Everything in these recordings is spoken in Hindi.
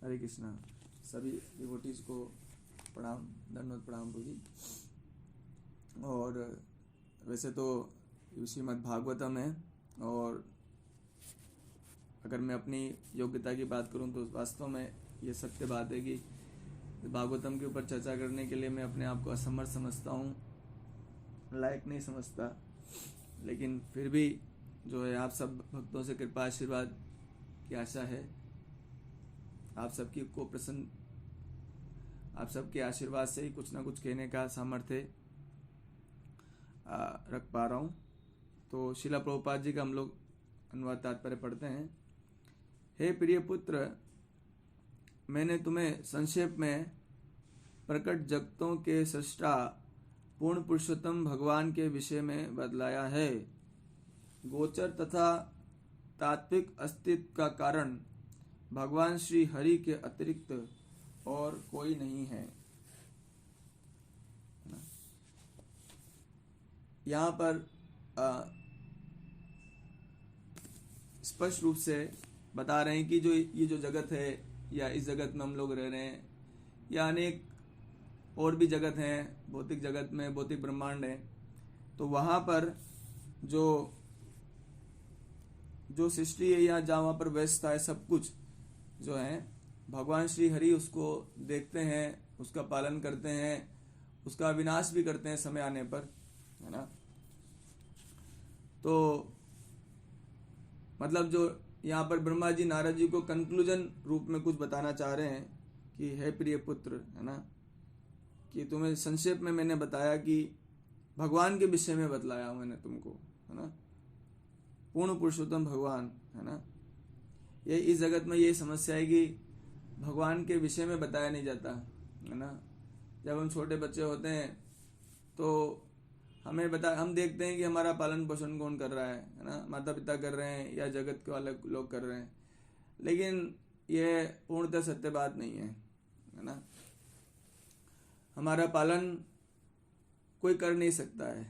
हरे कृष्णा। सभी डिवोटीज को प्रणाम, दंडवत प्रणाम पूजी। और वैसे तो श्रीमद् भागवतम है, और अगर मैं अपनी योग्यता की बात करूं तो वास्तव में ये सत्य बात है कि भागवतम के ऊपर चर्चा करने के लिए मैं अपने आप को असमर्थ समझता हूँ, लायक नहीं समझता। लेकिन फिर भी जो है आप सब भक्तों से कृपा आशीर्वाद की आशा है। आप सबकी को प्रसन्न, आप सबके आशीर्वाद से ही कुछ ना कुछ कहने का सामर्थ्य रख पा रहा हूँ। तो शिला प्रभुपाद जी का हम लोग अनुवाद तात्पर्य पढ़ते हैं। हे प्रिय पुत्र, मैंने तुम्हें संक्षेप में प्रकट जगतों के सृष्टा पूर्ण पुरुषोत्तम भगवान के विषय में बतलाया है। गोचर तथा तात्विक अस्तित्व का कारण भगवान श्री हरि के अतिरिक्त और कोई नहीं है। यहाँ पर स्पष्ट रूप से बता रहे हैं कि जो ये जो जगत है, या इस जगत में हम लोग रह रहे हैं, या अनेक और भी जगत हैं, भौतिक जगत में भौतिक ब्रह्मांड है, तो वहाँ पर जो सृष्टि है या जहाँ वहाँ पर व्यवस्था है, सब कुछ जो है भगवान श्री हरि उसको देखते हैं, उसका पालन करते हैं, उसका विनाश भी करते हैं समय आने पर, है ना। तो मतलब जो यहाँ पर ब्रह्मा जी नारद जी को कंक्लूजन रूप में कुछ बताना चाह रहे हैं कि हे प्रिय पुत्र, है ना, कि तुम्हें संक्षेप में मैंने बताया कि भगवान के विषय में बतलाया मैंने तुमको, है ना, पूर्ण पुरुषोत्तम भगवान, है ना। ये इस जगत में ये समस्या है कि भगवान के विषय में बताया नहीं जाता, है ना। जब हम छोटे बच्चे होते हैं तो हम देखते हैं कि हमारा पालन पोषण कौन कर रहा है ना, माता पिता कर रहे हैं या जगत के वाले लोग कर रहे हैं। लेकिन यह पूर्णतः सत्य बात नहीं है, है ना। हमारा पालन कोई कर नहीं सकता है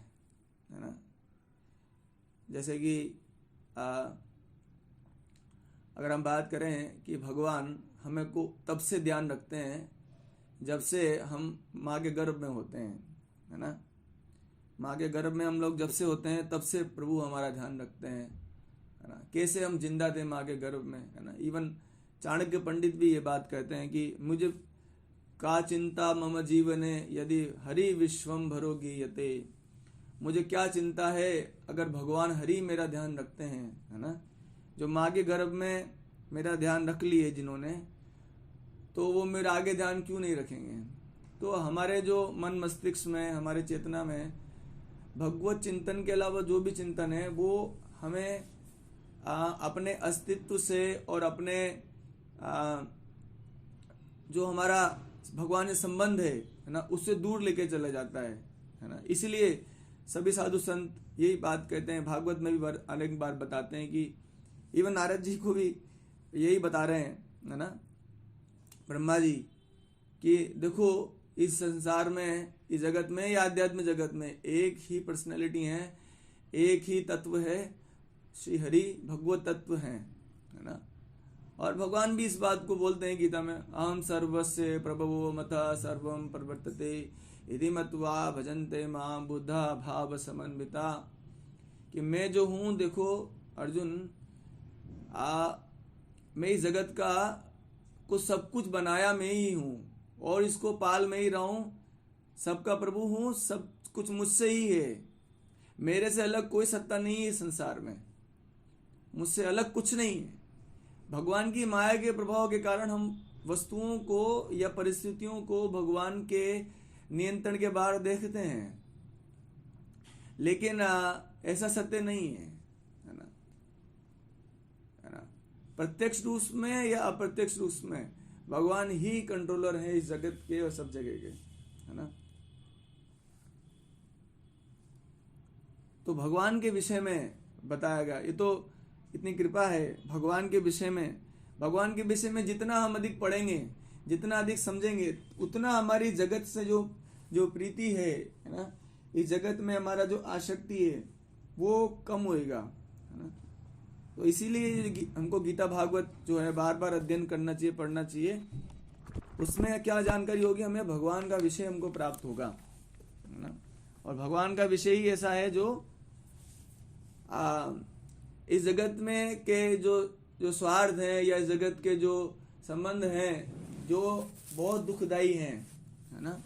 ना। जैसे कि अगर हम बात करें कि भगवान हमें को तब से ध्यान रखते हैं जब से हम माँ के गर्भ में होते हैं, है ना। माँ के गर्भ में हम लोग जब से होते हैं तब से प्रभु हमारा ध्यान रखते हैं, है ना। कैसे हम जिंदा थे माँ के गर्भ में, है ना। इवन चाणक्य पंडित भी ये बात कहते हैं कि मुझे का चिंता मम जीवने यदि हरि विश्वम भरो गीयते। मुझे क्या चिंता है अगर भगवान हरि मेरा ध्यान रखते हैं, है ना। जो माँ के गर्भ में मेरा ध्यान रख लिए जिन्होंने, तो वो मेरा आगे ध्यान क्यों नहीं रखेंगे। तो हमारे जो मन मस्तिष्क में, हमारे चेतना में भगवत चिंतन के अलावा जो भी चिंतन है वो हमें अपने अस्तित्व से और अपने जो हमारा भगवान से संबंध है ना, उससे दूर लेके चला जाता है ना। इसलिए सभी साधु संत यही बात कहते हैं, भागवत में भी अनेक बार बताते हैं कि इवन नारद जी को भी यही बता रहे हैं, है ना, ब्रह्मा जी, कि देखो इस संसार में, इस जगत में या आध्यात्मिक जगत में एक ही पर्सनैलिटी है, एक ही तत्व है, श्री हरि भगवत तत्व है ना। और भगवान भी इस बात को बोलते हैं गीता में, अहम सर्वस्य प्रभवो मता सर्वम प्रवर्तते यदि मत्वा भजन्ते मां बुद्धा भाव समन्विता। कि मैं जो हूँ, देखो अर्जुन, मैं इस जगत का कुछ सब कुछ बनाया मैं ही हूँ और इसको पाल मैं ही रहा हूँ, सबका प्रभु हूँ, सब कुछ मुझसे ही है। मेरे से अलग कोई सत्ता नहीं है संसार में, मुझसे अलग कुछ नहीं है। भगवान की माया के प्रभाव के कारण हम वस्तुओं को या परिस्थितियों को भगवान के नियंत्रण के बाहर देखते हैं, लेकिन ऐसा सत्य नहीं है, है ना। प्रत्यक्ष रूप में या अप्रत्यक्ष रूप में भगवान ही कंट्रोलर है इस जगत के और सब जगह के, है ना। तो भगवान के विषय में बताया गया, ये तो इतनी कृपा है भगवान के विषय में। भगवान के विषय में जितना हम अधिक पढ़ेंगे, जितना अधिक समझेंगे, उतना हमारी जगत से जो प्रीति है ना, इस जगत में हमारा जो आसक्ति है वो कम होएगा, है ना। तो इसीलिए हमको गीता भागवत जो है बार बार अध्ययन करना चाहिए, पढ़ना चाहिए। उसमें क्या जानकारी होगी हमें, भगवान का विषय हमको प्राप्त होगा, है ना। और भगवान का विषय ही ऐसा है जो इस जगत में के जो स्वार्थ है या इस जगत के जो संबंध हैं जो बहुत दुखदाई हैं, है ना,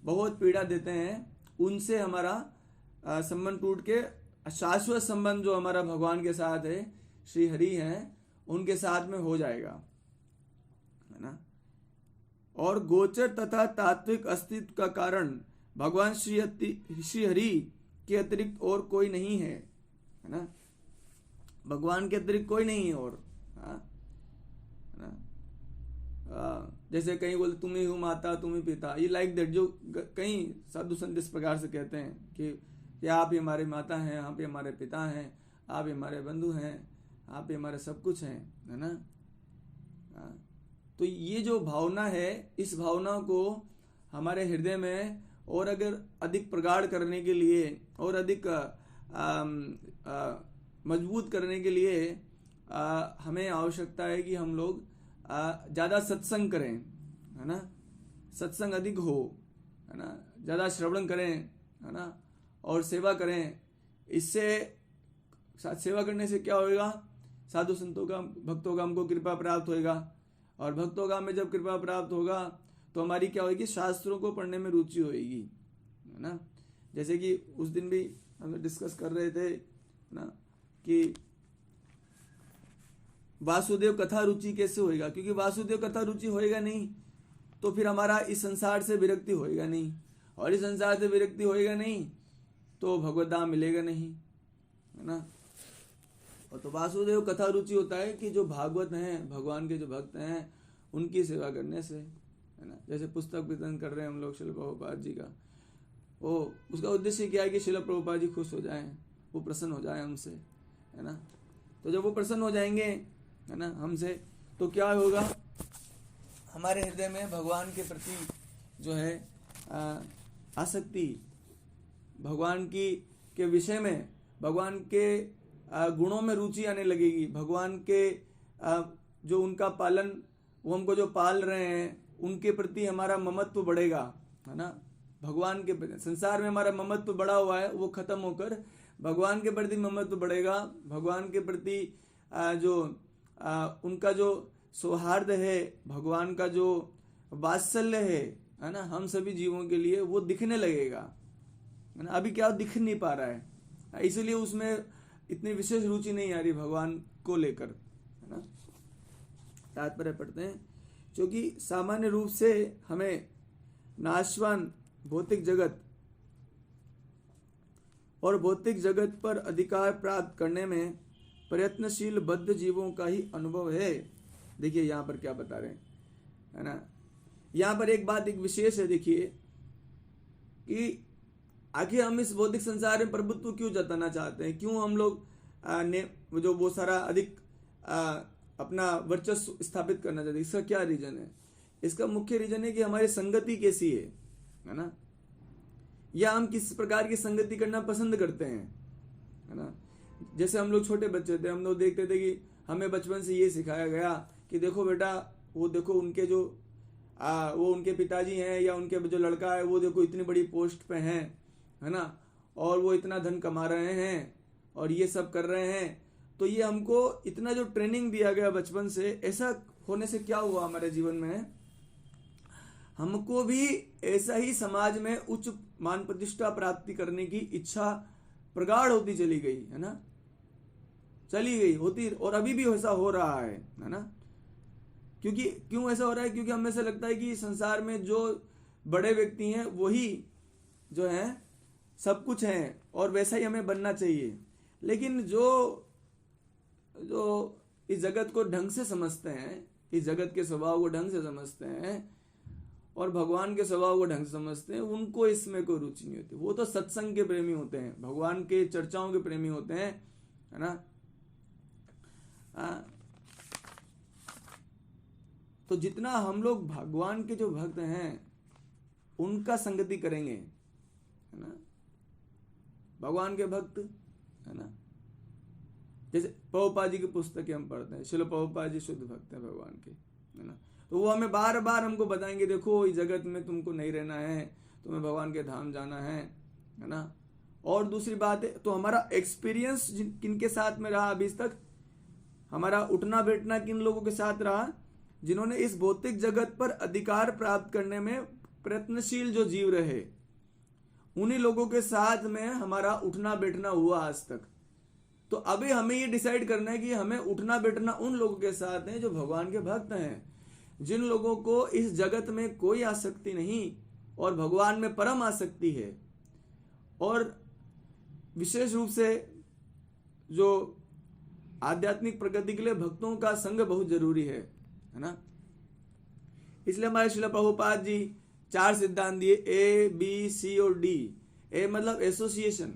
बहुत पीड़ा देते हैं, उनसे हमारा संबंध टूट के शाश्वत संबंध जो हमारा भगवान के साथ है, श्री हरि हैं, उनके साथ में हो जाएगा, है ना। और गोचर तथा तात्विक अस्तित्व का कारण भगवान श्री हरि के अतिरिक्त और कोई नहीं है ना। भगवान के अतिरिक्त कोई नहीं है और, है ना। जैसे कहीं बोलते तुम ही हो माता, तुम ही पिता, ये लाइक दैट, जो कई साधु संत इस प्रकार से कहते हैं कि आप ही हमारे माता हैं, आप ही हमारे पिता हैं, आप ही हमारे बंधु हैं, आप ही हमारे सब कुछ हैं, है ना। तो ये जो भावना है, इस भावना को हमारे हृदय में और अगर अधिक प्रगाढ़ करने के लिए और अधिक मजबूत करने के लिए हमें आवश्यकता है कि हम लोग ज़्यादा सत्संग करें, है ना, सत्संग अधिक हो, है ना, ज़्यादा श्रवण करें, है ना, और सेवा करें। इससे सेवा करने से क्या होएगा, साधु संतों का, भक्तों का हमको कृपा प्राप्त होएगा, और भक्तों का हमें जब कृपा प्राप्त होगा तो हमारी क्या होगी, शास्त्रों को पढ़ने में रुचि होएगी, है ना। जैसे कि उस दिन भी हम डिस्कस कर रहे थे ना कि वासुदेव कथा रुचि कैसे होएगा, क्योंकि वासुदेव कथा रुचि होएगा नहीं तो फिर हमारा इस संसार से विरक्ति होएगा नहीं, और इस संसार से विरक्ति होएगा नहीं तो भगवत धाम मिलेगा नहीं, है ना। और तो वासुदेव कथा रुचि होता है कि जो भागवत हैं, भगवान के जो भक्त हैं, उनकी सेवा करने से, है ना। जैसे पुस्तक वितरण कर रहे हैं हम लोग शिल प्रभुपाद जी का, वो उसका उद्देश्य क्या है कि शिल प्रभुपाद जी खुश हो जाएं, वो प्रसन्न हो जाए हमसे, है ना। तो जब वो प्रसन्न हो जाएंगे, है ना, हमसे, तो क्या होगा, हमारे हृदय में भगवान के प्रति जो है आसक्ति, भगवान के विषय में, भगवान के गुणों में रुचि आने लगेगी, भगवान के जो उनका पालन, वो हमको जो पाल रहे हैं उनके प्रति हमारा ममत्व बढ़ेगा, है ना। भगवान के संसार में हमारा ममत्व बढ़ा हुआ है, वो खत्म होकर भगवान के प्रति ममत्व बढ़ेगा। भगवान के प्रति जो उनका जो सौहार्द है, भगवान का जो वात्सल्य है ना, हम सभी जीवों के लिए वो दिखने लगेगा, है ना। अभी क्या दिख नहीं पा रहा है, इसलिए उसमें इतनी विशेष रुचि नहीं आ रही भगवान को लेकर, है ना। तात्पर्य पढ़ते हैं, क्योंकि सामान्य रूप से हमें नाशवान भौतिक जगत और भौतिक जगत पर अधिकार प्राप्त करने में प्रयत्नशील बद्ध जीवों का ही अनुभव है। देखिए यहाँ पर क्या बता रहे हैं, है ना। यहाँ पर एक बात एक विशेष है, देखिए कि आखिर हम इस भौतिक संसार में प्रभुत्व क्यों जताना चाहते हैं, क्यों हम लोग ने जो वो सारा अधिक अपना वर्चस्व स्थापित करना चाहते हैं, इसका क्या रीजन है। इसका मुख्य रीजन है कि हमारी संगति कैसी है ना, या हम किस प्रकार की संगति करना पसंद करते हैं, है ना। जैसे हम लोग छोटे बच्चे थे, हम लोग देखते थे कि हमें बचपन से ये सिखाया गया कि देखो बेटा, वो देखो उनके जो वो उनके पिताजी हैं या उनके जो लड़का है वो देखो इतनी बड़ी पोस्ट पे हैं, है ना, और वो इतना धन कमा रहे हैं और ये सब कर रहे हैं। तो ये हमको इतना जो ट्रेनिंग दिया गया बचपन से, ऐसा होने से क्या हुआ हमारे जीवन में, हमको भी ऐसा ही समाज में उच्च मान प्रतिष्ठा प्राप्ति करने की इच्छा प्रगाढ़ होती चली गई, है ना, चली गई होती, और अभी भी ऐसा हो रहा है ना। क्योंकि क्यों ऐसा हो रहा है, क्योंकि हमें ऐसा लगता है कि संसार में जो बड़े व्यक्ति हैं वही जो है सब कुछ हैं और वैसा ही हमें बनना चाहिए। लेकिन जो इस जगत को ढंग से समझते हैं, इस जगत के स्वभाव को ढंग से समझते हैं और भगवान के स्वभाव को ढंग से समझते हैं, उनको इसमें कोई रुचि नहीं होती। वो तो सत्संग के प्रेमी होते हैं, भगवान के चर्चाओं के प्रेमी होते हैं, है ना। तो जितना हम लोग भगवान के जो भक्त हैं उनका संगति करेंगे, है ना, भगवान के भक्त, है ना, जैसे प्रभुपाद जी की पुस्तकें हम पढ़ते हैं, श्रील प्रभुपाद जी शुद्ध भक्त हैं भगवान के, है ना। तो वो हमें बार बार हमको बताएंगे, देखो इस जगत में तुमको नहीं रहना है, तुम्हें भगवान के धाम जाना है ना। और दूसरी बात है, तो हमारा एक्सपीरियंस किनके साथ में रहा अभी तक, हमारा उठना बैठना किन लोगों के साथ रहा, जिन्होंने इस भौतिक जगत पर अधिकार प्राप्त करने में प्रयत्नशील जो जीव रहे, उन्हीं लोगों के साथ में हमारा उठना बैठना हुआ आज तक। तो अभी हमें ये डिसाइड करना है कि हमें उठना बैठना उन लोगों के साथ है जो भगवान के भक्त हैं, जिन लोगों को इस जगत में कोई आसक्ति नहीं और भगवान में परम आसक्ति है। और विशेष रूप से जो आध्यात्मिक प्रगति के लिए भक्तों का संग बहुत जरूरी है ना। इसलिए हमारे श्रील प्रभुपाद जी 4 सिद्धांत दिए, A, B, C और D। A मतलब एसोसिएशन,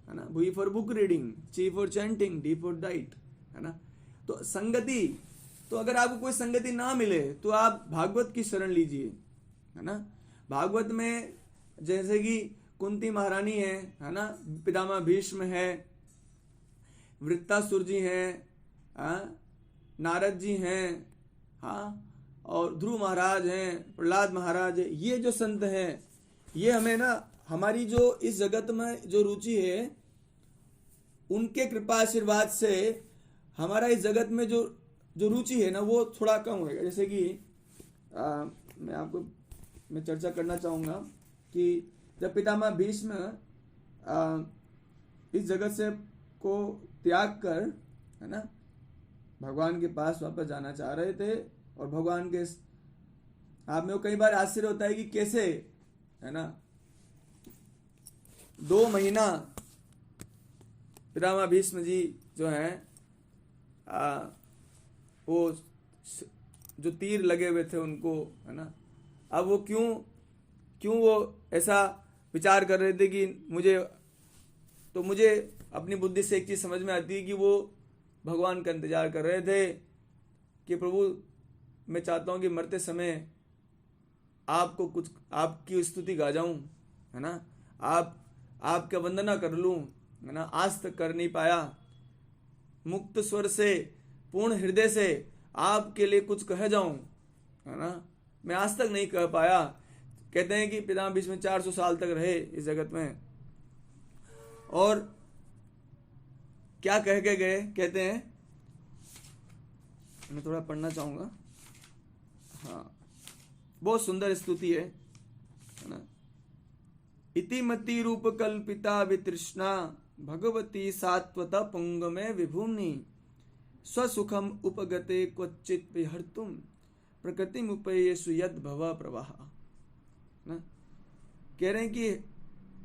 है ना। B for book reading, C for chanting, D for diet, है ना। तो संगति, तो अगर आपको कोई संगति ना मिले तो आप भागवत की शरण लीजिए, है ना। भागवत में जैसे कि कुंती महारानी है ना, पितामह भीष्म है, वृत्तासुर जी हैं, नारद जी हैं, हाँ, और ध्रुव महाराज हैं, प्रहलाद महाराज है। ये जो संत हैं, ये हमें ना हमारी जो इस जगत में जो रुचि है, उनके कृपा आशीर्वाद से हमारा इस जगत में जो रुचि है ना, वो थोड़ा कम होगा। जैसे कि मैं चर्चा करना चाहूँगा कि जब पितामह भीष्म इस जगत से को त्याग कर, है ना, भगवान के पास वापस जाना चाह रहे थे, और भगवान के आप में कई बार आश्चर्य होता है कि कैसे, है ना, 2 महीना पितामह भीष्म जी जो है वो जो तीर लगे हुए थे उनको, है ना, अब वो क्यों वो ऐसा विचार कर रहे थे कि मुझे अपनी बुद्धि से एक चीज समझ में आती है कि वो भगवान का इंतजार कर रहे थे कि प्रभु मैं चाहता हूं कि मरते समय आपको कुछ आपकी स्तुति गा जाऊं, है ना, आपका वंदना कर लूं, है ना। आज तक कर नहीं पाया, मुक्त स्वर से पूर्ण हृदय से आपके लिए कुछ कह जाऊं, है ना, मैं आज तक नहीं कह पाया। कहते हैं कि पितामह भीष्म 400 साल तक रहे इस जगत में, और क्या कह के गए, कहते हैं, मैं थोड़ा पढ़ना चाहूंगा, हाँ, बहुत सुंदर स्तुति है ना। इति मति रूप कल्पिता वितृष्णा भगवती सात्वता पुंगमे विभूमि स्वसुखम उपगते क्वचित विहर्तुम प्रकृति मुपेयेषु यद भव प्रवाह, ना। कह रहे हैं कि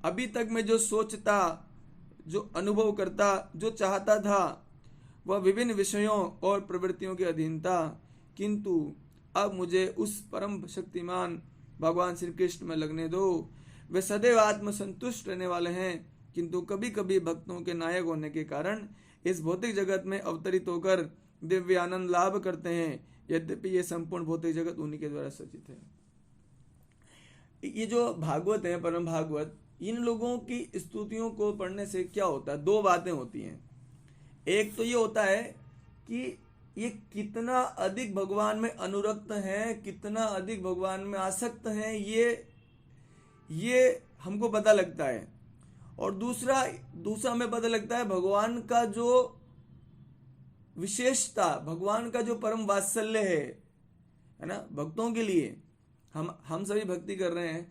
अभी तक मैं जो सोचता, जो अनुभव करता, जो चाहता था, वह विभिन्न विषयों और प्रवृत्तियों के अधीन था, किंतु अब मुझे उस परम शक्तिमान भगवान श्री कृष्ण में लगने दो। वे सदैव आत्मसंतुष्ट रहने वाले हैं, किंतु कभी कभी भक्तों के नायक होने के कारण इस भौतिक जगत में अवतरित होकर दिव्य आनंद लाभ करते हैं, यद्यपि ये संपूर्ण भौतिक जगत उन्हीं के द्वारा सचित है। ये जो भागवत है, परम भागवत, इन लोगों की स्तुतियों को पढ़ने से क्या होता है, 2 बातें होती हैं। एक तो ये होता है कि ये कितना अधिक भगवान में अनुरक्त हैं, कितना अधिक भगवान में आसक्त हैं, ये हमको पता लगता है। और दूसरा हमें पता लगता है भगवान का जो विशेषता, भगवान का जो परम वात्सल्य है ना, भक्तों के लिए। हम सभी भक्ति कर रहे हैं,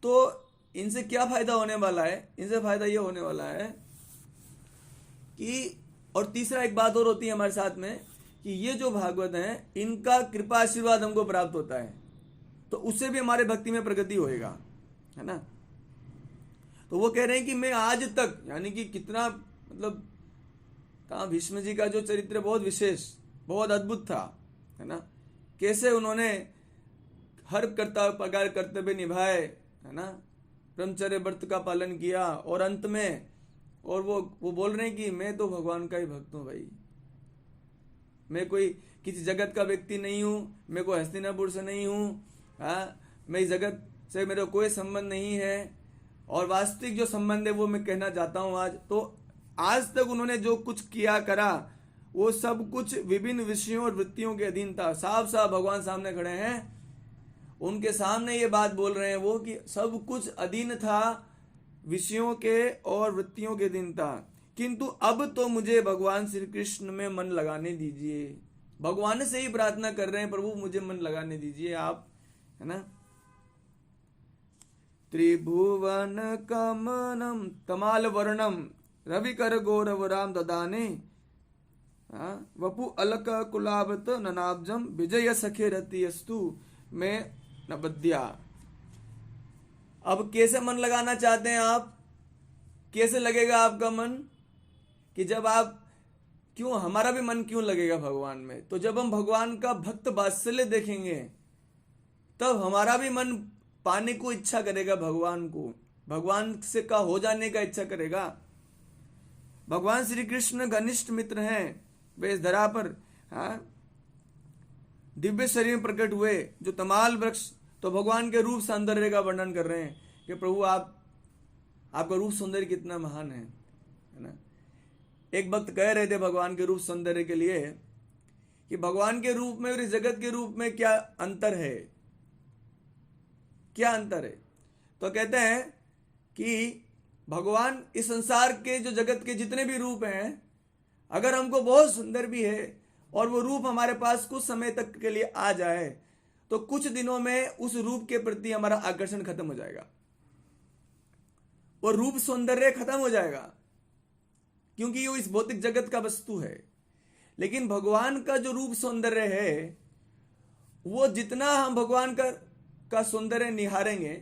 तो इनसे क्या फायदा होने वाला है, इनसे फायदा ये होने वाला है कि, और तीसरा एक बात और होती है हमारे साथ में, कि ये जो भागवत हैं, इनका कृपा आशीर्वाद हमको प्राप्त होता है, तो उससे भी हमारे भक्ति में प्रगति होएगा, है ना। तो वो कह रहे हैं कि मैं आज तक, यानी कि कितना, मतलब कहा, भीष्म जी का जो चरित्र बहुत विशेष, बहुत अद्भुत था, है ना। कैसे उन्होंने हर कर्तव्य निभाए, है ना, ब्रह्मचर्य व्रत का पालन किया, और अंत में, और वो बोल रहे हैं कि मैं तो भगवान का ही भक्त हूं भाई, मैं कोई किसी जगत का व्यक्ति नहीं हूं, मैं कोई हस्तिनापुर से नहीं हूं, मैं इस जगत से मेरा कोई संबंध नहीं है, और वास्तविक जो संबंध है वो मैं कहना चाहता हूं आज। तो आज तक उन्होंने जो कुछ किया करा वो सब कुछ विभिन्न विषयों और वृत्तियों के अधीन था। साफ साफ भगवान सामने खड़े हैं, उनके सामने ये बात बोल रहे हैं वो कि सब कुछ अधीन था, विषयों के और वृत्तियों के अधीन था, किंतु अब तो मुझे भगवान श्री कृष्ण में मन लगाने दीजिए। भगवान से ही प्रार्थना कर रहे हैं, प्रभु मुझे मन लगाने दीजिए आप, है ना। त्रिभुवन कमनम तमाल वर्णम रविकर गौरव राम ददाने वपु अलक कुलावत ननाब्जम विजय सखे रतियस्तु में नबद्या। अब कैसे मन लगाना चाहते हैं आप, कैसे लगेगा आपका मन, कि जब आप, क्यों हमारा भी मन क्यों लगेगा भगवान में, तो जब हम भगवान का भक्त वात्सल्य देखेंगे तब हमारा भी मन पाने को इच्छा करेगा, भगवान को, भगवान से का हो जाने का इच्छा करेगा। भगवान श्री कृष्ण घनिष्ठ मित्र हैं, वे इस धरा पर दिव्य शरीर में प्रकट हुए जो तमाल वृक्ष, तो भगवान के रूप सौंदर्य का वर्णन कर रहे हैं कि प्रभु आपका रूप सौंदर्य कितना महान है ना। एक भक्त कह रहे थे भगवान के रूप सौंदर्य के लिए कि भगवान के रूप में और इस जगत के रूप में क्या अंतर है, क्या अंतर है। तो कहते हैं कि भगवान इस संसार के जो जगत के जितने भी रूप हैं, अगर हमको बहुत सुंदर भी है और वो रूप हमारे पास कुछ समय तक के लिए आ जाए तो कुछ दिनों में उस रूप के प्रति हमारा आकर्षण खत्म हो जाएगा, और रूप सौंदर्य खत्म हो जाएगा, क्योंकि वो इस भौतिक जगत का वस्तु है। लेकिन भगवान का जो रूप सौंदर्य है, वो जितना हम भगवान का सौंदर्य निहारेंगे,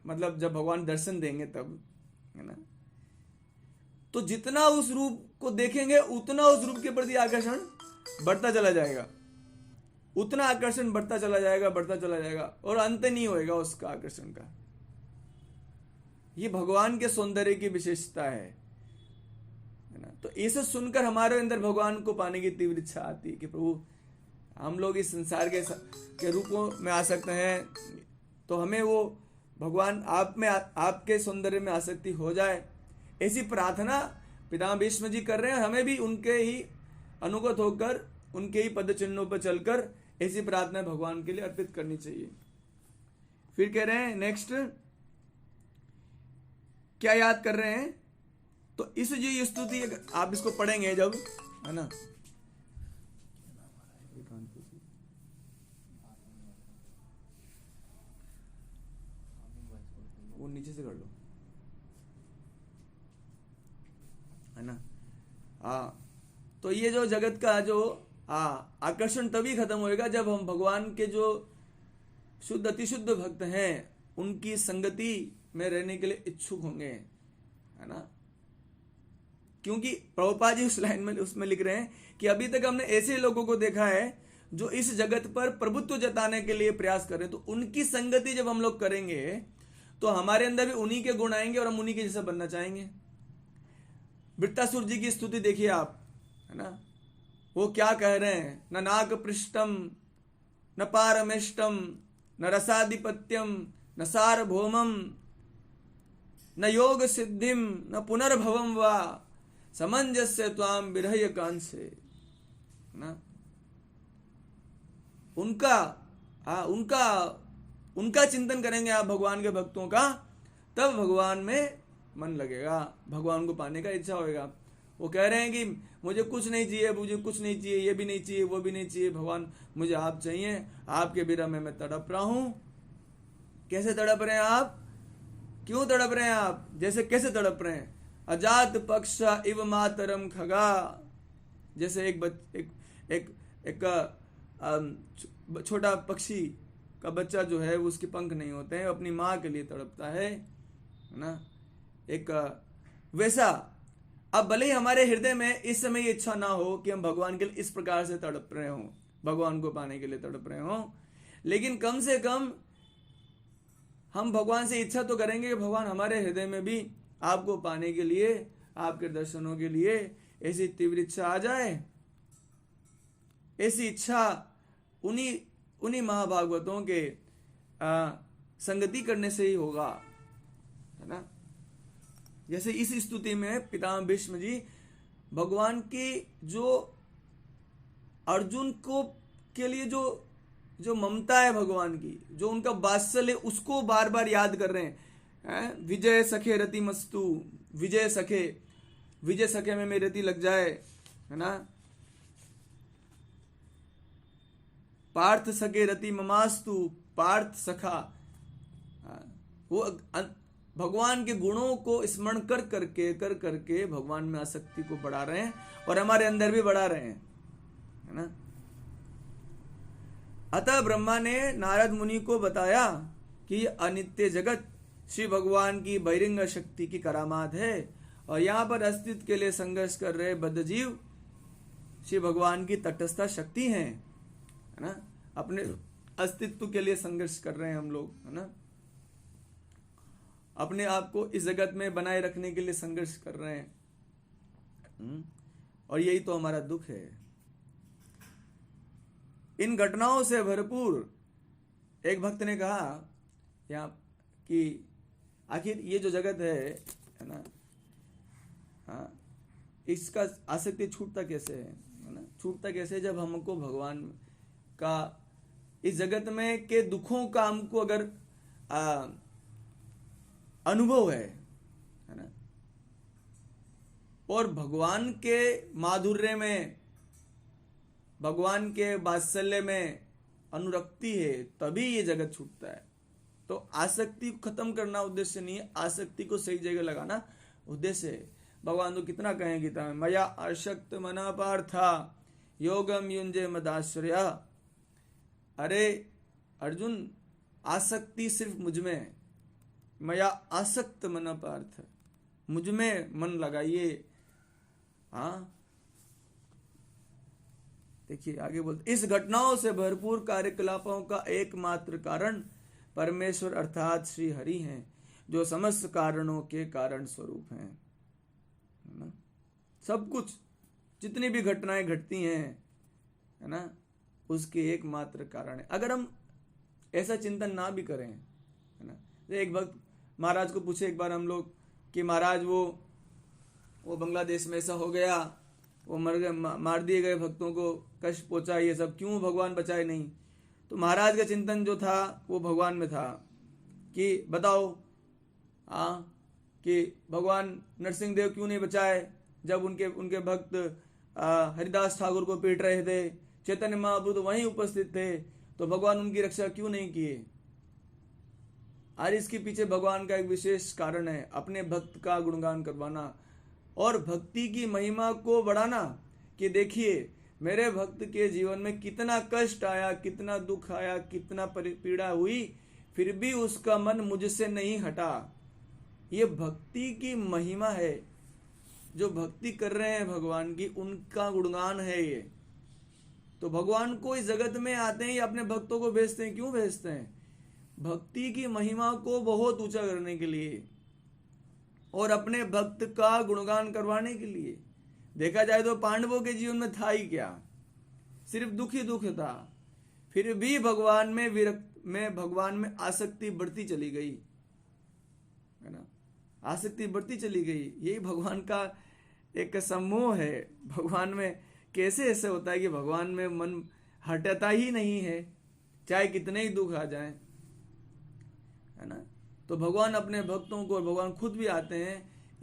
मतलब जब भगवान दर्शन देंगे तब, है ना, तो जितना उस रूप को देखेंगे उतना उस रूप के प्रति आकर्षण बढ़ता चला जाएगा, उतना आकर्षण बढ़ता चला जाएगा, बढ़ता चला जाएगा, और अंत नहीं होएगा उसका आकर्षण का। ये भगवान के सौंदर्य की विशेषता है ना। तो इसे सुनकर हमारे अंदर भगवान को पाने की तीव्र इच्छा आती है कि प्रभु हम लोग इस संसार के रूपों में आ सकते हैं, तो हमें वो भगवान आप में, आपके सौंदर्य में आसक्ति हो जाए। ऐसी प्रार्थना पितामह भीष्म जी कर रहे हैं, हमें भी उनके ही अनुगत होकर, उनके ही पद चिन्हों पर चलकर ऐसी प्रार्थना भगवान के लिए अर्पित करनी चाहिए। फिर कह रहे हैं नेक्स्ट क्या याद कर रहे हैं, तो इस जो स्तुति आप इसको पढ़ेंगे जब, है ना, वो नीचे से कर लो, है ना। तो ये जो जगत का जो आकर्षण तभी खत्म होएगा जब हम भगवान के जो शुद्ध अतिशुद्ध भक्त हैं उनकी संगति में रहने के लिए इच्छुक होंगे, है ना। क्योंकि प्रभुपाद जी उस लाइन में उसमें लिख रहे हैं कि अभी तक हमने ऐसे लोगों को देखा है जो इस जगत पर प्रभुत्व जताने के लिए प्रयास कर रहे हैं, तो उनकी संगति जब हम लोग करेंगे तो हमारे अंदर भी उन्हीं के गुण आएंगे और हम उन्हीं के जैसा बनना चाहेंगे। वृत्तासुर जी की स्तुति देखिए आप, है ना, वो क्या कह रहे हैं, न नाग पृष्ठम न पारमेष्टम न रसाधिपत्यम न सार्वभौमम न योग सिद्धिम न पुनर्भवम वा समंजस्य त्वाम विरह्य कांसे, ना। उनका चिंतन करेंगे आप भगवान के भक्तों का, तब भगवान में मन लगेगा, भगवान को पाने का इच्छा होगा। वो कह रहे हैं कि मुझे कुछ नहीं चाहिए, मुझे कुछ नहीं चाहिए, ये भी नहीं चाहिए, वो भी नहीं चाहिए, भगवान मुझे आप चाहिए, आपके विरह में मैं तड़प रहा हूं। कैसे तड़प रहे हैं आप, क्यों तड़प रहे हैं आप, जैसे कैसे तड़प रहे हैं, अजात पक्ष इव मातरम खगा, जैसे एक छोटा पक्षी का बच्चा जो है उसके पंख नहीं होते हैं, अपनी माँ के लिए तड़पता है ना, एक वैसा। अब भले ही हमारे हृदय में इस समय ये इच्छा ना हो कि हम भगवान के लिए इस प्रकार से तड़प रहे हों, भगवान को पाने के लिए तड़प रहे हों, लेकिन कम से कम हम भगवान से इच्छा तो करेंगे कि भगवान हमारे हृदय में भी आपको पाने के लिए, आपके दर्शनों के लिए ऐसी तीव्र इच्छा आ जाए। ऐसी इच्छा उन्हीं महाभागवतों के संगति करने से ही होगा, है ना। जैसे इस स्तुति में पितामह भीष्म जी भगवान की जो अर्जुन को के लिए जो जो ममता है भगवान की, जो उनका वात्सल्य, उसको बार बार याद कर रहे हैं। विजय सखे रति मस्तु, विजय सखे, विजय सखे में मेरी रति लग जाए, है ना। पार्थ सखे रति ममास्तु, पार्थ सखा। वो भगवान के गुणों को स्मरण कर करके भगवान में आसक्ति को बढ़ा रहे हैं और हमारे अंदर भी बढ़ा रहे हैं, है ना। अतः ब्रह्मा ने नारद मुनि को बताया कि अनित्य जगत श्री भगवान की बहिरंग शक्ति की करामात है और यहाँ पर अस्तित्व के लिए संघर्ष कर रहे बद्ध जीव श्री भगवान की तटस्थ शक्ति हैं, है ना। अपने अस्तित्व के लिए संघर्ष कर रहे हैं हम लोग, है ना। अपने आप को इस जगत में बनाए रखने के लिए संघर्ष कर रहे हैं, और यही तो हमारा दुख है। इन घटनाओं से भरपूर एक भक्त ने कहा यहाँ कि आखिर ये जो जगत है ना, हाँ, इसका आसक्ति छूटता कैसे है ना। छूटता कैसे, जब हमको भगवान का इस जगत में के दुखों का हमको अगर अनुभव है ना, और भगवान के माधुर्य में, भगवान के वात्सल्य में अनुरक्ति है, तभी ये जगत छूटता है। तो आसक्ति को खत्म करना उद्देश्य नहीं है, आसक्ति को सही जगह लगाना उद्देश्य है। भगवान तो कितना कहें गीता में, मया आसक्त मना पार्था योगम युंजे मदाश्रया। अरे अर्जुन, आसक्ति सिर्फ मुझ में है। मया आसक्त मना पार्थ, मुझ में मन लगाइए। हाँ, देखिए आगे बोलते, इस घटनाओं से भरपूर कार्यकलापों का एकमात्र कारण परमेश्वर अर्थात श्री हरि हैं, जो समस्त कारणों के कारण स्वरूप हैं, है ना। सब कुछ, जितनी भी घटनाएं घटती हैं, है ना, उसके एकमात्र कारण है। अगर हम ऐसा चिंतन ना भी करें, है ना। एक वक्त महाराज को पूछे एक बार हम लोग कि महाराज वो बांग्लादेश में ऐसा हो गया, वो मर गए, मार दिए गए, भक्तों को कष्ट पहुंचा, ये सब क्यों भगवान बचाए नहीं। तो महाराज का चिंतन जो था वो भगवान में था कि बताओ कि भगवान नरसिंह देव क्यों नहीं बचाए, जब उनके भक्त हरिदास ठाकुर को पीट रहे थे, चैतन्य महाप्रभु तो वहीं उपस्थित थे, तो भगवान उनकी रक्षा क्यों नहीं किए। आज इसके पीछे भगवान का एक विशेष कारण है, अपने भक्त का गुणगान करवाना और भक्ति की महिमा को बढ़ाना, कि देखिए मेरे भक्त के जीवन में कितना कष्ट आया, कितना दुख आया, कितना पीड़ा हुई, फिर भी उसका मन मुझसे नहीं हटा। ये भक्ति की महिमा है, जो भक्ति कर रहे हैं भगवान की, उनका गुणगान है ये। तो भगवान को इस जगत में आते हैं या अपने भक्तों को भेजते हैं, क्यों भेजते हैं? भक्ति की महिमा को बहुत ऊंचा करने के लिए और अपने भक्त का गुणगान करवाने के लिए। देखा जाए तो पांडवों के जीवन में था ही क्या, सिर्फ दुख ही दुख था, फिर भी भगवान में आसक्ति बढ़ती चली गई, है ना। आसक्ति बढ़ती चली गई, यही भगवान का एक सम्मोह है। भगवान में कैसे ऐसे होता है कि भगवान में मन हटता ही नहीं है, चाहे कितने ही दुख आ जाए, है ना। तो भगवान अपने भक्तों को, भगवान खुद भी आते हैं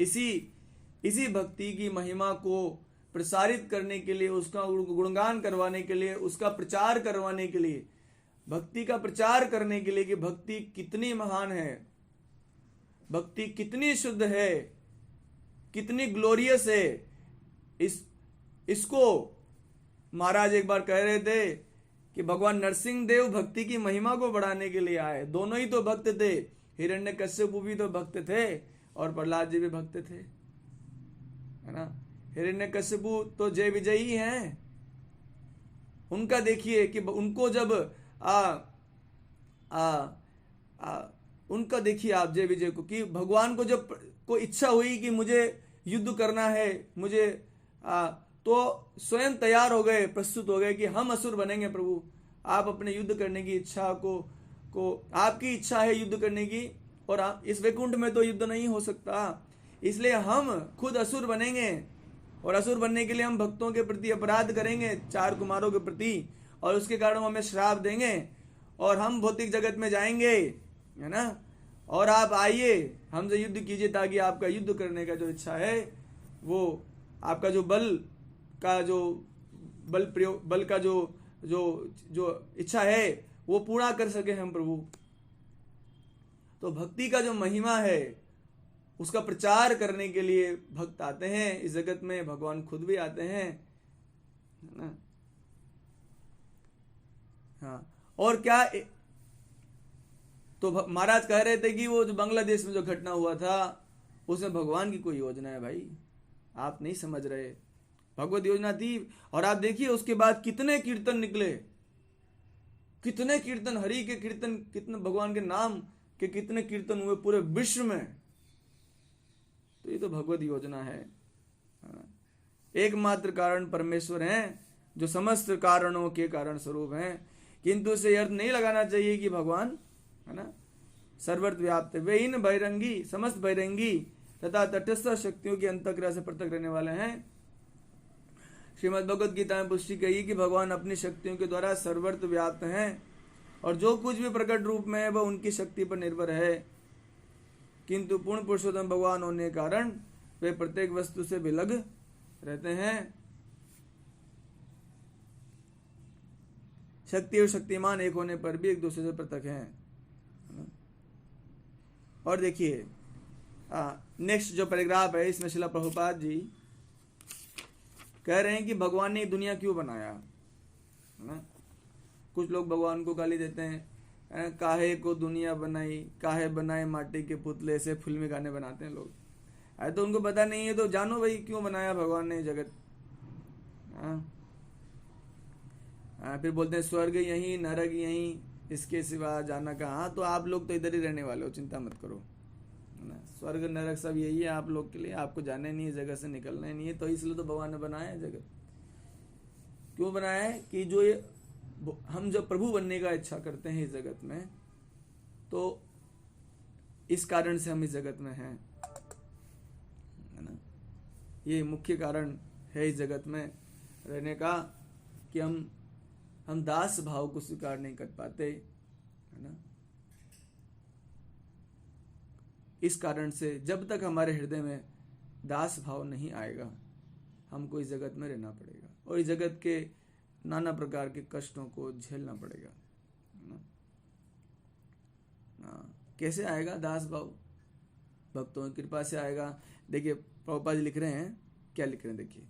इसी भक्ति की महिमा को प्रसारित करने के लिए, उसका गुणगान करवाने के लिए, उसका प्रचार करवाने के लिए, भक्ति का प्रचार करने के लिए कि भक्ति कितनी महान है, भक्ति कितनी शुद्ध है, कितनी ग्लोरियस है। इसको महाराज एक बार कह रहे थे कि भगवान नरसिंह देव भक्ति की महिमा को बढ़ाने के लिए आए। दोनों ही तो भक्त थे, हिरण्यकश्यप भी तो भक्त थे और प्रहलाद जी भी भक्त थे, है ना। हिरण्यकश्यप तो जय विजयी हैं, उनका देखिए कि उनको जब उनका देखिए आप जय विजय को, कि भगवान को जब को इच्छा हुई कि मुझे युद्ध करना है, मुझे तो स्वयं तैयार हो गए, प्रस्तुत हो गए कि हम असुर बनेंगे प्रभु, आप अपने युद्ध करने की इच्छा को आपकी इच्छा है युद्ध करने की, और इस वैकुंठ में तो युद्ध नहीं हो सकता, इसलिए हम खुद असुर बनेंगे, और असुर बनने के लिए हम भक्तों के प्रति अपराध करेंगे, 4 कुमारों के प्रति, और उसके कारण हमें श्राप देंगे और हम भौतिक जगत में जाएंगे, है ना। और आप आइए हमसे युद्ध कीजिए, ताकि आपका युद्ध करने का जो इच्छा है, वो आपका जो बल प्रयोग, बल का जो जो जो इच्छा है वो पूरा कर सके हम प्रभु। तो भक्ति का जो महिमा है उसका प्रचार करने के लिए भक्त आते हैं इस जगत में, भगवान खुद भी आते हैं, है ना। हाँ, और क्या, तो महाराज कह रहे थे कि वो जो बांग्लादेश में जो घटना हुआ था उसमें भगवान की कोई योजना है भाई, आप नहीं समझ रहे, भगवत योजना थी। और आप देखिए उसके बाद कितने कीर्तन निकले, कितने कीर्तन, हरि के कीर्तन, कितने भगवान के नाम के कितने कीर्तन हुए पूरे विश्व में। तो ये तो भगवत योजना है। एकमात्र कारण परमेश्वर हैं, जो समस्त कारणों के कारण स्वरूप हैं, किंतु इसे अर्थ नहीं लगाना चाहिए कि भगवान, है ना, सर्वत्र व्याप्त, वे इन बहिरंगी, समस्त बहिरंगी तथा तटस्थ शक्तियों की अंतःक्रिया से पृथक रहने वाले हैं। श्रीमद् भगवद गीता में पुष्टि कही कि भगवान अपनी शक्तियों के द्वारा सर्वत्र व्याप्त हैं, और जो कुछ भी प्रकट रूप में है वह उनकी शक्ति पर निर्भर है, किंतु पूर्ण पुरुषोत्तम भगवान होने के कारण वे प्रत्येक वस्तु से विलग रहते हैं। शक्ति और शक्तिमान एक होने पर भी एक दूसरे से पृथक हैं। और देखिए नेक्स्ट जो पैराग्राफ है, इसमें श्रील प्रभुपाद जी कह रहे हैं कि भगवान ने दुनिया क्यों बनाया, है ना। कुछ लोग भगवान को गाली देते हैं, काहे को दुनिया बनाई, काहे बनाए माटी के पुतले, से फिल्मी गाने बनाते हैं लोग। अरे तो उनको पता नहीं है तो जानो भाई क्यों बनाया भगवान ने जगत। फिर बोलते हैं स्वर्ग यहीं, नरक यहीं, इसके सिवा जाना कहाँ। तो आप लोग तो इधर ही रहने वाले हो, चिंता मत करो, है ना। स्वर्ग नरक सब यही है आप लोग के लिए, आपको जाने नहीं है, जगह से निकलना ही नहीं है। तो इसलिए तो भगवान ने बनाया है जगत। क्यों बनाया है कि जो ये हम जब प्रभु बनने का इच्छा करते हैं इस जगत में, तो इस कारण से हम इस जगत में हैं, है ना। ये मुख्य कारण है इस जगत में रहने का, कि हम दास भाव को स्वीकार नहीं कर पाते, है ना। इस कारण से जब तक हमारे हृदय में दास भाव नहीं आएगा, हमको इस जगत में रहना पड़ेगा, और इस जगत के नाना प्रकार के कष्टों को झेलना पड़ेगा, है ना। कैसे आएगा दास भाव? भक्तों की कृपा से आएगा। देखिए प्रभुपाद जी लिख रहे हैं, क्या लिख रहे हैं देखिए,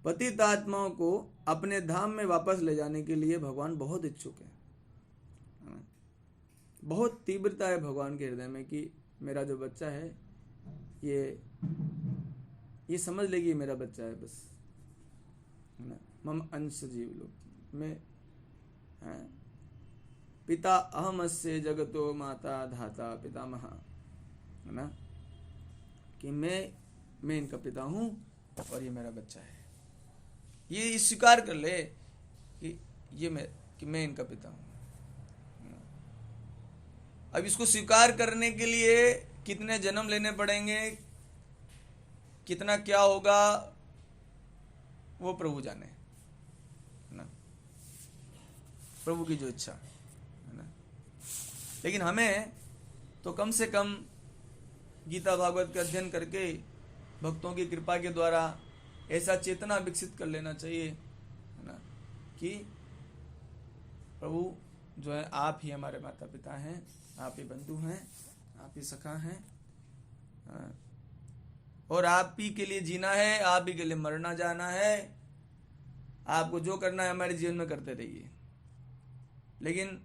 पतित आत्माओं को अपने धाम में वापस ले जाने के लिए भगवान बहुत इच्छुक है। बहुत तीव्रता है भगवान के हृदय में कि मेरा जो बच्चा है ये समझ लेगी मेरा बच्चा है बस, है ना। मम अंश जीव लोग में पिता अहमस्य जगतो माता धाता पितामह, है ना, कि मैं इनका पिता हूं और ये मेरा बच्चा है। ये स्वीकार कर ले कि मैं इनका पिता हूं। अब इसको स्वीकार करने के लिए कितने जन्म लेने पड़ेंगे, कितना क्या होगा, वो प्रभु जाने, है ना, प्रभु की जो इच्छा, है ना। लेकिन हमें तो कम से कम गीता भागवत का अध्ययन करके भक्तों की कृपा के द्वारा ऐसा चेतना विकसित कर लेना चाहिए, है ना, कि प्रभु जो है आप ही हमारे माता पिता हैं, आप ही बंधु हैं, आप ही सखा हैं, और आप ही के लिए जीना है, आप ही के लिए मरना जाना है। आपको जो करना है हमारे जीवन में करते रहिए, लेकिन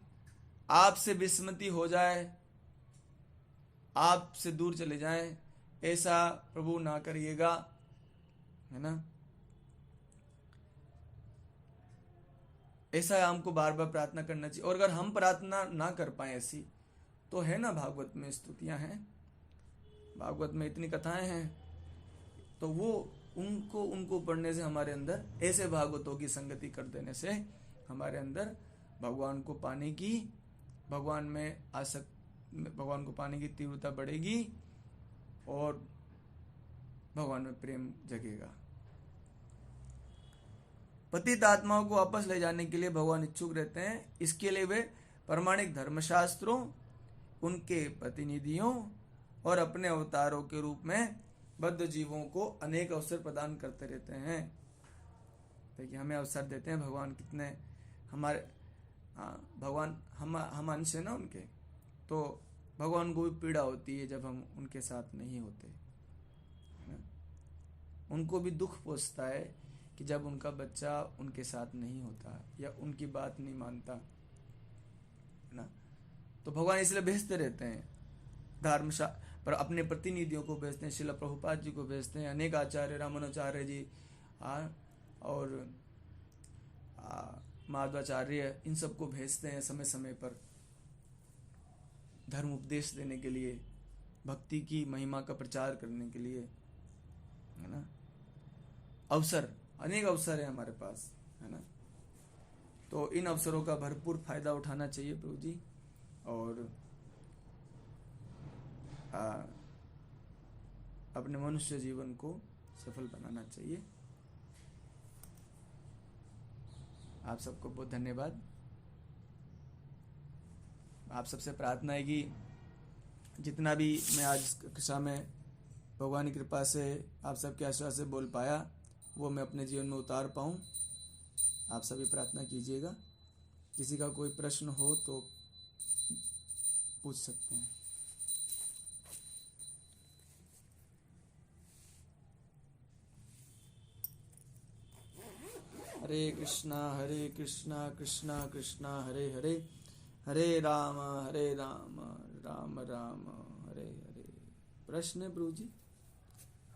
आपसे विस्मृति हो जाए, आपसे दूर चले जाएं, ऐसा प्रभु ना करिएगा, है ना। ऐसा हमको बार बार प्रार्थना करना चाहिए। और अगर हम प्रार्थना ना कर पाए ऐसी, तो है ना भागवत में स्तुतियां हैं, भागवत में इतनी कथाएं हैं, तो वो उनको पढ़ने से हमारे अंदर, ऐसे भागवतों की संगति कर देने से हमारे अंदर भगवान को पाने की, भगवान में भगवान को पाने की तीव्रता बढ़ेगी, और भगवान में प्रेम जगेगा। पतित आत्माओं को वापस ले जाने के लिए भगवान इच्छुक रहते हैं। इसके लिए वे प्रमाणिक धर्मशास्त्रों, उनके प्रतिनिधियों और अपने अवतारों के रूप में बद्ध जीवों को अनेक अवसर प्रदान करते रहते हैं। देखिए हमें अवसर देते हैं भगवान, कितने हमारे भगवान हम अंश है ना उनके, तो भगवान को भी पीड़ा होती है जब हम उनके साथ नहीं होते, है ना। उनको भी दुख पहुंचता है कि जब उनका बच्चा उनके साथ नहीं होता या उनकी बात नहीं मानता, है ना। तो भगवान इसलिए भेजते रहते हैं धर्मशा पर अपने प्रतिनिधियों को भेजते हैं। श्रील प्रभुपाद जी को भेजते हैं, अनेक आचार्य, रामानुचार्य जी और माधवाचार्य, इन सबको भेजते हैं समय समय पर धर्म उपदेश देने के लिए, भक्ति की महिमा का प्रचार करने के लिए, है ना। अवसर, अनेक अवसर है हमारे पास, है ना। तो इन अवसरों का भरपूर फायदा उठाना चाहिए प्रभु जी, और अपने मनुष्य जीवन को सफल बनाना चाहिए। आप सबको बहुत धन्यवाद। आप सबसे प्रार्थना है कि जितना भी मैं आज कक्षा में भगवान की कृपा से आप सबके आशीर्वाद से बोल पाया, वो मैं अपने जीवन में उतार पाऊँ। आप सभी प्रार्थना कीजिएगा। किसी का कोई प्रश्न हो तो पूछ सकते हैं। हरे कृष्णा कृष्णा कृष्णा हरे हरे, हरे राम राम राम हरे हरे। प्रश्न है प्रभु जी?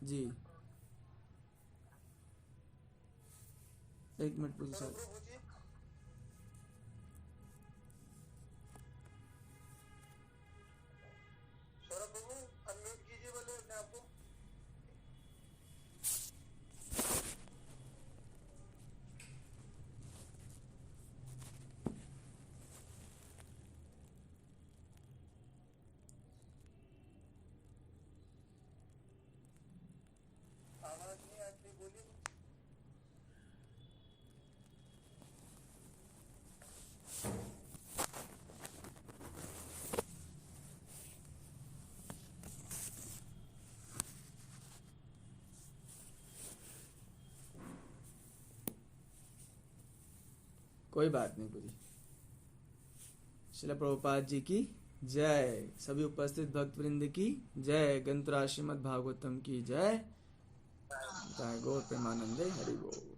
जी एक मिनट प्रभु साहब। कोई बात नहीं पूरी। श्रील प्रभुपाद जी की जय, सभी उपस्थित भक्तवृंद की जय, ग्रंथराज श्रीमद् भागवतम की जय, गौर प्रेमानंदे हरि बोल।